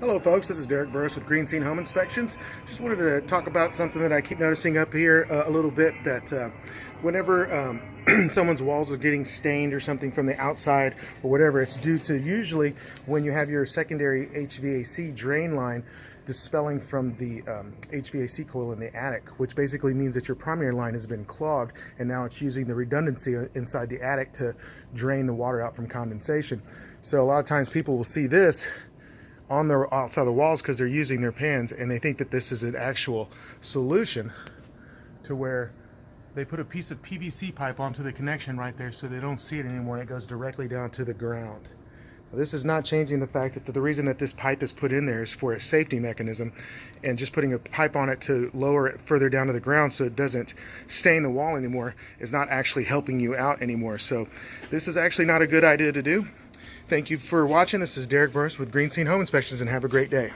Hello folks, this is Derek Burris with Green Scene Home Inspections. Just wanted to talk about something that I keep noticing up here a little bit, that whenever someone's walls are getting stained or something from the outside or whatever, it's due to usually when you have your secondary HVAC drain line dispelling from the HVAC coil in the attic, which basically means that your primary line has been clogged and now it's using the redundancy inside the attic to drain the water out from condensation. So a lot of times people will see this on the outside of the walls because they're using their pans and they think that this is an actual solution, to where they put a piece of PVC pipe onto the connection right there so they don't see it anymore and it goes directly down to the ground. Now, this is not changing the fact that the reason that this pipe is put in there is for a safety mechanism, and just putting a pipe on it to lower it further down to the ground so it doesn't stain the wall anymore is not actually helping you out anymore. So this is actually not a good idea to do. Thank you for watching. This is Derek Burris with Green Scene Home Inspections, and have a great day.